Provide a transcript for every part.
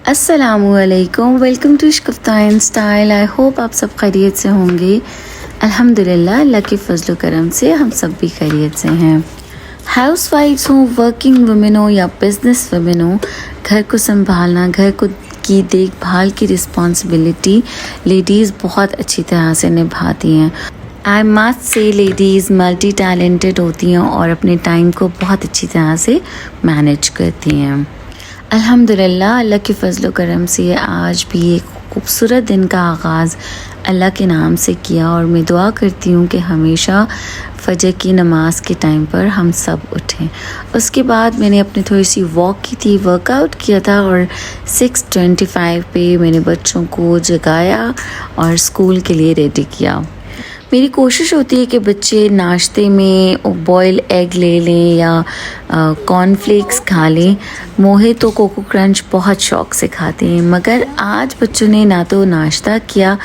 अस्सलामुअलैकुम, welcome to Ishq in style. I hope आप सब खैरियत से होंगे। अल्हम्दुलिल्लाह, अल्लाह के फजल करम से हम सब भी खैरियत से हैं। हाउस वाइफ्स हो, वर्किंग वुमेन हो या बिज़नेस वुमेन हो, घर को संभालना, घर को की देखभाल की रिस्पॉन्सिबिलिटी लेडीज़ बहुत अच्छी तरह से निभाती हैं। I must say ladies multi talented होती हैं और अपने टाइम को बहुत अच्छी तरह से मैनेज करती हैं। अल्हम्दुलिल्लाह, अल्लाह के फजल करम से आज भी एक खूबसूरत दिन का आगाज़ अल्लाह के नाम से किया और मैं दुआ करती हूँ कि हमेशा फजर की नमाज के टाइम पर हम सब उठें। उसके बाद मैंने अपनी थोड़ी सी वॉक की थी, वर्कआउट किया था और 6:25 पे मैंने बच्चों को जगाया और स्कूल के लिए रेडी किया। मेरी कोशिश होती है कि बच्चे नाश्ते में बॉयल एग ले लें या कॉर्नफ्लेक्स खा लें। मोहित तो कोको क्रंच बहुत शौक़ से खाते हैं, मगर आज बच्चों ने ना तो नाश्ता किया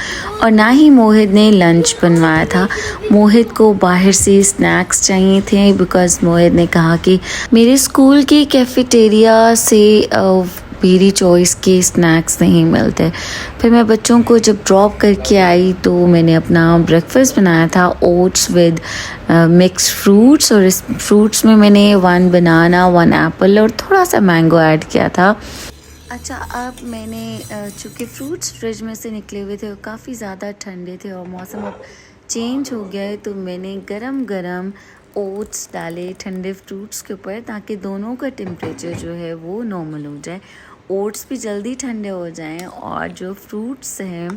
और ना ही मोहित ने लंच बनवाया था। मोहित को बाहर से स्नैक्स चाहिए थे बिकॉज़ मोहित ने कहा कि मेरे स्कूल की कैफ़ेटेरिया से मेरी चॉइस के स्नैक्स नहीं मिलते। फिर मैं बच्चों को जब ड्रॉप करके आई तो मैंने अपना ब्रेकफास्ट बनाया था, ओट्स विद मिक्स फ्रूट्स, और इस फ्रूट्स में मैंने 1 बनाना, 1 एप्पल और थोड़ा सा मैंगो ऐड किया था। अच्छा, अब मैंने चूँकि फ्रूट्स फ्रिज में से निकले हुए थे और काफ़ी ज़्यादा ठंडे थे और मौसम अब चेंज हो गया है, तो मैंने गरम गरम ओट्स डाले ठंडे फ्रूट्स के ऊपर ताकि दोनों का टेम्परेचर जो है वो नॉर्मल हो जाए, ओट्स भी जल्दी ठंडे हो जाएं और जो फ्रूट्स हैं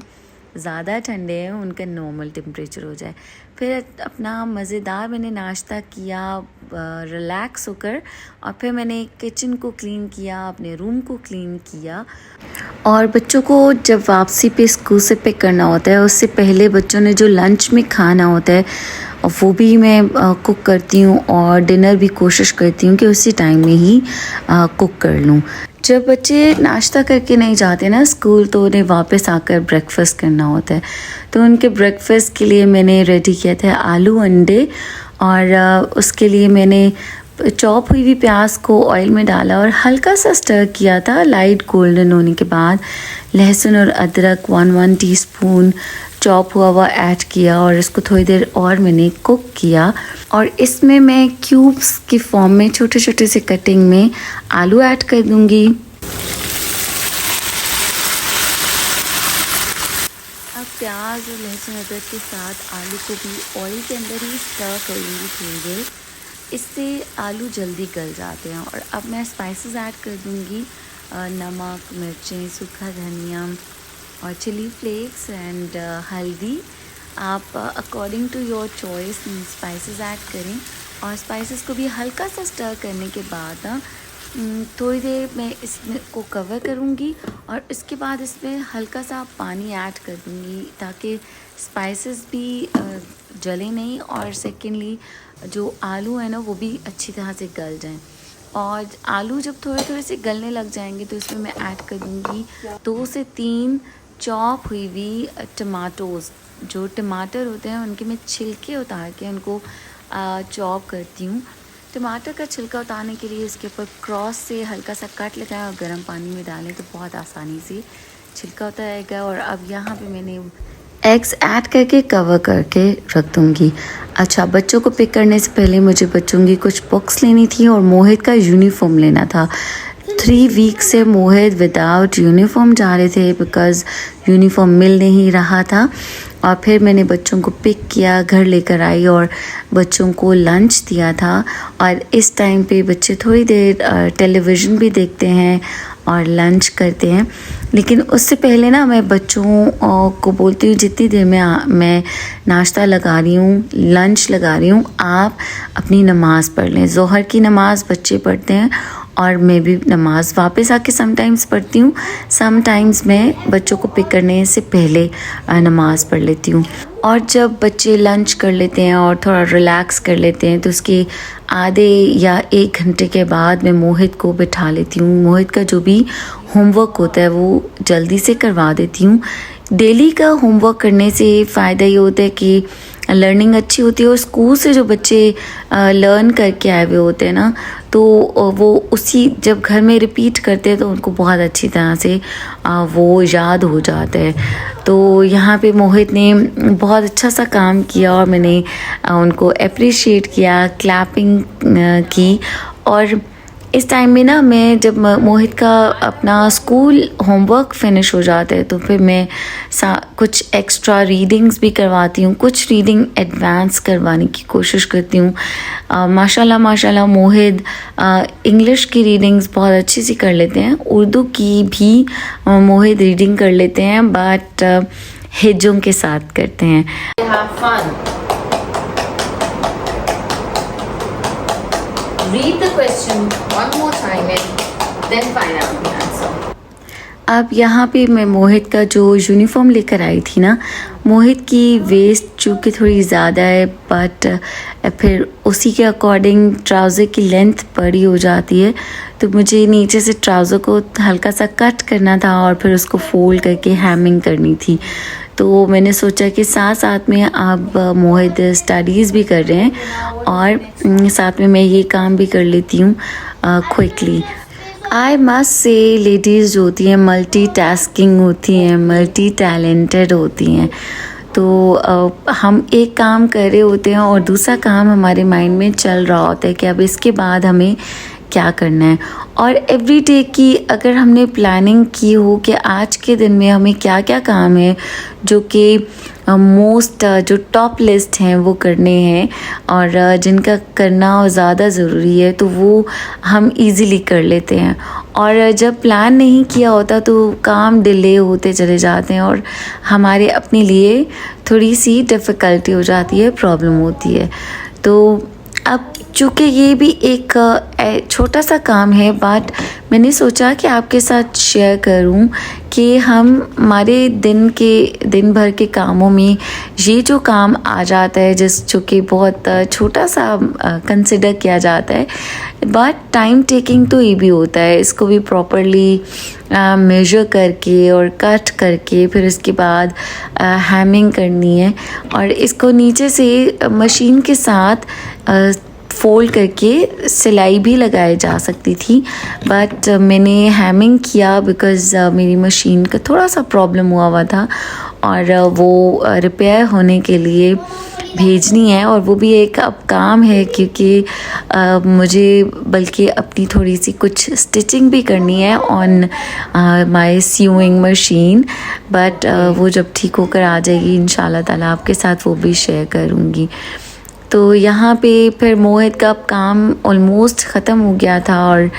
ज़्यादा ठंडे हैं उनका नॉर्मल टेम्परेचर हो जाए। फिर अपना मज़ेदार मैंने नाश्ता किया रिलैक्स होकर, और फिर मैंने किचन को क्लीन किया, अपने रूम को क्लीन किया। और बच्चों को जब वापसी पे स्कूल से पिक करना होता है उससे पहले बच्चों ने जो लंच में खाना होता है वो भी मैं कुक करती हूँ और डिनर भी कोशिश करती हूँ कि उसी टाइम में ही कुक कर लूँ। जब बच्चे नाश्ता करके नहीं जाते ना स्कूल, तो उन्हें वापस आकर ब्रेकफास्ट करना होता है। तो उनके ब्रेकफास्ट के लिए मैंने रेडी किया था आलू अंडे, और उसके लिए मैंने चॉप हुई हुई प्याज को ऑयल में डाला और हल्का सा स्टर किया था। लाइट गोल्डन होने के बाद लहसुन और अदरक 1 टीस्पून चॉप हुआ हुआ ऐड किया और इसको थोड़ी देर और मैंने कुक किया। और इसमें मैं क्यूब्स की फॉर्म में छोटे छोटे से कटिंग में आलू ऐड कर दूंगी। अब प्याज और लहसुन अदरक के साथ आलू को भी ऑयल के अंदर ही स्टर करूँगी थोड़ी देर, इससे आलू जल्दी गल जाते हैं। और अब मैं स्पाइसेस ऐड कर दूँगी, नमक, मिर्चें, सूखा धनिया और चिली फ्लेक्स एंड हल्दी। आप according to your choice spices add करें और स्पाइसेस को भी हल्का सा स्टर करने के बाद थोड़ी देर मैं इसमें को कवर करूँगी और इसके बाद इसमें हल्का सा पानी ऐड कर दूँगी ताकि स्पाइसेस भी जले नहीं, और सेकेंडली जो आलू है ना वो भी अच्छी तरह से गल जाएं। और आलू जब थोड़े थोड़े से गलने लग जाएंगे तो इसमें मैं ऐड कर दूँगी 2 से 3 चॉप हुई हुई टमाटोज़। जो टमाटर होते हैं उनके मैं छिलके उतार के उनको चॉप करती हूँ। टमाटर का छिलका उतारने के लिए इसके ऊपर क्रॉस से हल्का सा कट लगाएं और गर्म पानी में डालें तो बहुत आसानी से छिलका उतारेगा। और अब यहाँ पे मैंने एग्स ऐड करके कवर करके रख दूँगी। अच्छा, बच्चों को पिक करने से पहले मुझे बच्चों की कुछ बुक्स लेनी थी और मोहित का यूनिफॉर्म लेना था। 3 वीक से मोहित विदाउट यूनिफॉर्म जा रहे थे बिकॉज़ यूनिफॉर्म मिल नहीं रहा था। और फिर मैंने बच्चों को पिक किया, घर लेकर आई और बच्चों को लंच दिया था। और इस टाइम पे बच्चे थोड़ी देर टेलीविज़न भी देखते हैं और लंच करते हैं, लेकिन उससे पहले ना मैं बच्चों को बोलती हूँ जितनी देर में मैं नाश्ता लगा रही हूँ, लंच लगा रही हूँ, आप अपनी नमाज़ पढ़ लें। ज़ोहर की नमाज़ बच्चे पढ़ते हैं और मैं भी नमाज़ वापस आके समटाइम्स पढ़ती हूँ, समटाइम्स मैं बच्चों को पिक करने से पहले नमाज़ पढ़ लेती हूँ। और जब बच्चे लंच कर लेते हैं और थोड़ा रिलैक्स कर लेते हैं तो उसके आधे या 1 घंटे के बाद मैं मोहित को बिठा लेती हूँ। मोहित का जो भी होमवर्क होता है वो जल्दी से करवा देती हूँ। डेली का होमवर्क करने से फ़ायदा ये होता है कि लर्निंग अच्छी होती है और स्कूल से जो बच्चे लर्न करके आए हुए होते हैं ना, तो वो उसी जब घर में रिपीट करते हैं तो उनको बहुत अच्छी तरह से वो याद हो जाता है। तो यहाँ पे मोहित ने बहुत अच्छा सा काम किया और मैंने उनको अप्रिशिएट किया, क्लैपिंग की। और इस टाइम में ना मैं जब मोहित का अपना स्कूल होमवर्क फिनिश हो जाता है तो फिर मैं कुछ एक्स्ट्रा रीडिंग्स भी करवाती हूँ, कुछ रीडिंग एडवांस करवाने की कोशिश करती हूँ। माशाल्लाह मोहित इंग्लिश की रीडिंग्स बहुत अच्छी सी कर लेते हैं, उर्दू की भी मोहित रीडिंग कर लेते हैं, बट हिज्जों के साथ करते हैं। Have fun. Read the question one more time and then find out the answer. अब यहाँ पे मैं मोहित का जो यूनिफॉर्म लेकर आई थी ना, मोहित की वेस्ट चूँकि थोड़ी ज़्यादा है, बट फिर उसी के अकॉर्डिंग ट्राउज़र की लेंथ बड़ी हो जाती है, तो मुझे नीचे से ट्राउज़र को हल्का सा कट करना था और फिर उसको फोल्ड करके हैमिंग करनी थी। तो मैंने सोचा कि साथ साथ में अब मोहित स्टडीज़ भी कर रहे हैं और साथ में मैं ये काम भी कर लेती हूँ quickly. I must say ladies जो होती हैं मल्टी टास्किंग होती हैं, मल्टी टैलेंटेड होती हैं। तो हम एक काम कर रहे होते हैं और दूसरा काम हमारे माइंड में चल रहा होता है कि अब इसके बाद हमें क्या करना है। और एवरी डे की अगर हमने प्लानिंग की हो कि आज के दिन में हमें क्या क्या काम है जो कि मोस्ट जो टॉप लिस्ट हैं वो करने हैं और जिनका करना ज़्यादा ज़रूरी है, तो वो हम इजीली कर लेते हैं। और जब प्लान नहीं किया होता तो काम डिले होते चले जाते हैं और हमारे अपने लिए थोड़ी सी डिफ़िकल्टी हो जाती है, प्रॉब्लम होती है। तो अब चूँकि ये भी एक छोटा सा काम है, बट मैंने सोचा कि आपके साथ शेयर करूं कि हम हमारे दिन भर के कामों में ये जो काम आ जाता है जो कि बहुत छोटा सा कंसिडर किया जाता है, बट टाइम टेकिंग तो ये भी होता है। इसको भी प्रॉपरली मेजर करके और कट करके फिर इसके बाद हैमिंग करनी है और इसको नीचे से मशीन के साथ फोल्ड करके सिलाई भी लगाई जा सकती थी, बट मैंने हैमिंग किया बिकॉज़ मेरी मशीन का थोड़ा सा प्रॉब्लम हुआ था और वो रिपेयर होने के लिए भेजनी है। और वो भी एक अब काम है क्योंकि मुझे बल्कि अपनी थोड़ी सी कुछ स्टिचिंग भी करनी है on my seeing machine, but वो जब ठीक होकर आ जाएगी इंशाल्लाह ताला आपके साथ वो भी शेयर करूँगी। तो यहाँ पे फिर मोहित का काम ऑलमोस्ट ख़त्म हो गया था और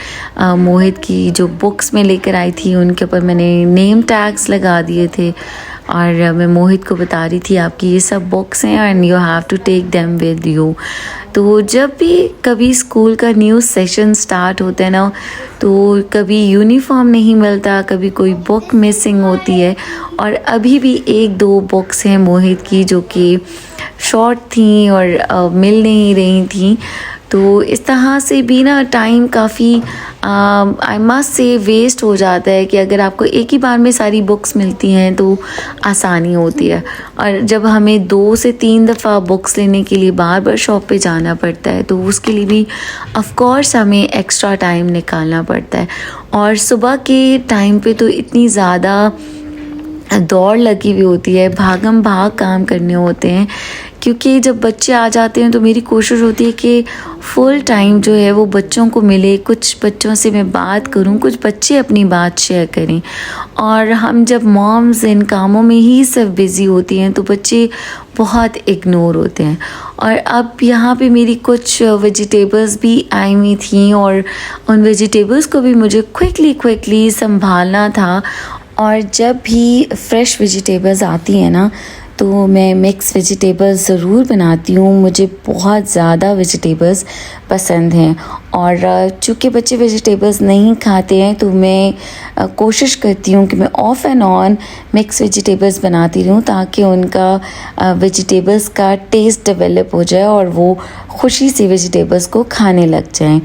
मोहित की जो बुक्स मैं लेकर आई थी उनके ऊपर मैंने नेम टैग्स लगा दिए थे और मैं मोहित को बता रही थी आपकी ये सब बुक्स हैं and you have to take them with you. तो जब भी कभी स्कूल का न्यू सेशन स्टार्ट होता है ना, तो कभी यूनिफॉर्म नहीं मिलता, कभी कोई बुक मिसिंग होती है और अभी भी एक दो बुक्स हैं मोहित की जो कि शॉर्ट थी और मिल नहीं रही थी। तो इस तरह से भी ना टाइम काफ़ी आई मस्ट से वेस्ट हो जाता है कि अगर आपको एक ही बार में सारी बुक्स मिलती हैं तो आसानी होती है, और जब हमें 2 से 3 दफ़ा बुक्स लेने के लिए बार बार शॉप पे जाना पड़ता है तो उसके लिए भी ऑफ कोर्स हमें एक्स्ट्रा टाइम निकालना पड़ता है। और सुबह के टाइम पे तो इतनी ज़्यादा दौड़ लगी हुई होती है, भागम भाग काम करने होते हैं क्योंकि जब बच्चे आ जाते हैं तो मेरी कोशिश होती है कि फुल टाइम जो है वो बच्चों को मिले, कुछ बच्चों से मैं बात करूं, कुछ बच्चे अपनी बात शेयर करें। और हम जब मॉम्स इन कामों में ही सब बिज़ी होती हैं तो बच्चे बहुत इग्नोर होते हैं। और अब यहाँ पे मेरी कुछ वेजिटेबल्स भी आई हुई थी और उन वेजिटेबल्स को भी मुझे क्विकली संभालना था। और जब भी फ्रेश वेजिटेबल्स आती हैं ना तो मैं मिक्स वेजिटेबल्स ज़रूर बनाती हूँ, मुझे बहुत ज़्यादा वेजिटेबल्स पसंद हैं। और चूँकि बच्चे वेजिटेबल्स नहीं खाते हैं तो मैं कोशिश करती हूँ कि मैं of and on mix vegetables बनाती रहूँ ताकि उनका वेजिटेबल्स का टेस्ट डेवलप हो जाए और वो खुशी से वेजिटेबल्स को खाने लग जाएं।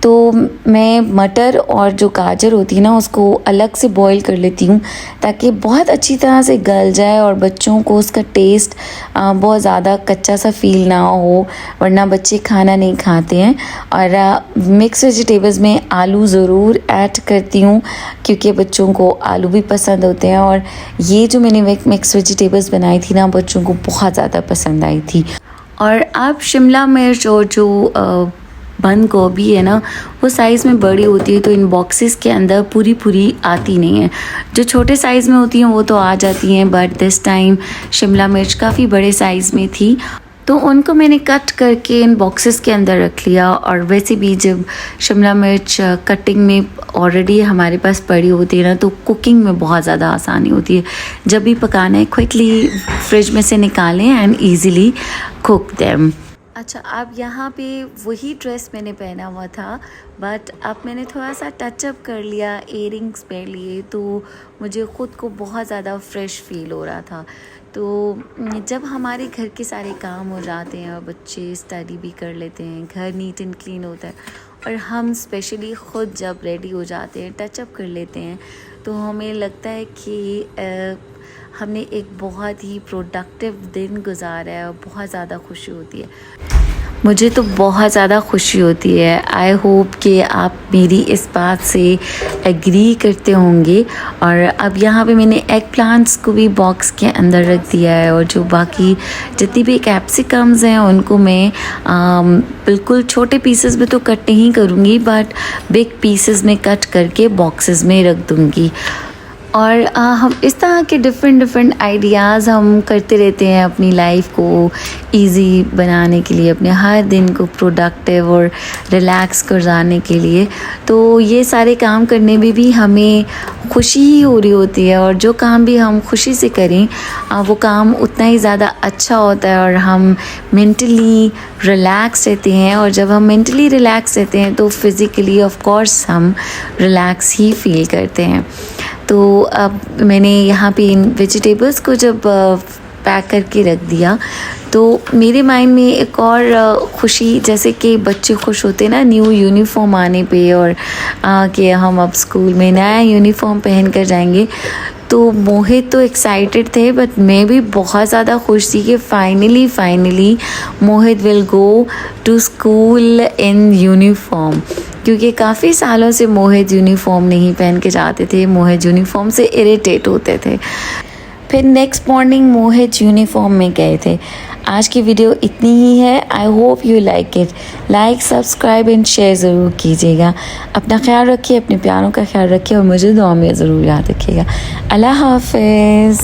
तो मैं मटर और जो गाजर होती है ना उसको अलग से बॉईल कर लेती हूँ ताकि बहुत अच्छी तरह से गल जाए और बच्चों को उसका टेस्ट बहुत ज़्यादा कच्चा सा फील ना हो, वरना बच्चे खाना नहीं खाते हैं। और मिक्स वेजिटेबल्स में आलू ज़रूर ऐड करती हूँ क्योंकि बच्चों को आलू भी पसंद होते हैं, और ये जो मैंने मिक्स वेजिटेबल्स बनाई थी ना बच्चों को बहुत ज़्यादा पसंद आई थी। और अब शिमला मिर्च और जो बंद गोभी है ना वो साइज़ में बड़ी होती है तो इन बॉक्सेस के अंदर पूरी पूरी आती नहीं है। जो छोटे साइज़ में होती हैं वो तो आ जाती हैं, बट दिस टाइम शिमला मिर्च काफ़ी बड़े साइज़ में थी तो उनको मैंने कट करके इन बॉक्सेस के अंदर रख लिया। और वैसे भी जब शिमला मिर्च कटिंग में ऑलरेडी हमारे पास पड़ी होती है ना तो कुकिंग में बहुत ज़्यादा आसानी होती है। जब भी पकाना है क्विकली फ्रिज में से निकालें एंड ईज़िली कुक देम। अच्छा, अब यहाँ पे वही ड्रेस मैंने पहना हुआ था, बट अब मैंने थोड़ा सा टचअप कर लिया, इयरिंग्स पहन लिए, तो मुझे ख़ुद को बहुत ज़्यादा फ्रेश फील हो रहा था। तो जब हमारे घर के सारे काम हो जाते हैं और बच्चे स्टडी भी कर लेते हैं, घर नीट एंड क्लीन होता है और हम स्पेशली ख़ुद जब रेडी हो जाते हैं, टचअप कर लेते हैं, तो हमें लगता है कि हमने एक बहुत ही प्रोडक्टिव दिन गुजारा है और बहुत ज़्यादा खुशी होती है। मुझे तो बहुत ज़्यादा खुशी होती है। आई होप कि आप मेरी इस बात से एग्री करते होंगे। और अब यहाँ पे मैंने एग प्लांट्स को भी बॉक्स के अंदर रख दिया है, और जो बाकी जितनी भी कैप्सिकम्स हैं उनको मैं बिल्कुल छोटे पीसेस में तो कट नहीं करूँगी, बट बिग पीसेस में कट करके बॉक्सेस में रख दूँगी। और हम इस तरह के डिफरेंट आइडियाज़ हम करते रहते हैं अपनी लाइफ को इजी बनाने के लिए, अपने हर दिन को प्रोडक्टिव और रिलैक्स गुजारने के लिए। तो ये सारे काम करने में भी हमें खुशी ही हो रही होती है, और जो काम भी हम खुशी से करें वो काम उतना ही ज़्यादा अच्छा होता है और हम मेंटली रिलैक्स रहते हैं। और जब हम मेंटली रिलैक्स रहते हैं तो फिज़िकली ऑफ कोर्स हम रिलैक्स ही फील करते हैं। तो अब मैंने यहाँ पे इन वेजिटेबल्स को जब पैक करके रख दिया तो मेरे माइंड में एक और खुशी, जैसे कि बच्चे खुश होते हैं ना न्यू यूनिफॉर्म आने पे, और कि हम अब स्कूल में नया यूनिफॉर्म पहन कर जाएंगे, तो मोहित तो एक्साइटेड थे, बट मैं भी बहुत ज़्यादा खुश थी कि finally Mohit will go to school in uniform, क्योंकि काफ़ी सालों से मोहित यूनिफॉर्म नहीं पहन के जाते थे, मोहित यूनिफॉर्म से इरिटेट होते थे। फिर नेक्स्ट मॉर्निंग मोहित यूनिफॉर्म में गए थे। आज की वीडियो इतनी ही है। I hope you like it. Like, subscribe and share ज़रूर कीजिएगा। अपना ख्याल रखिए, अपने प्यारों का ख्याल रखिए, और मुझे दुआ में ज़रूर याद रखिएगा। अल्लाह हाफ़िज़।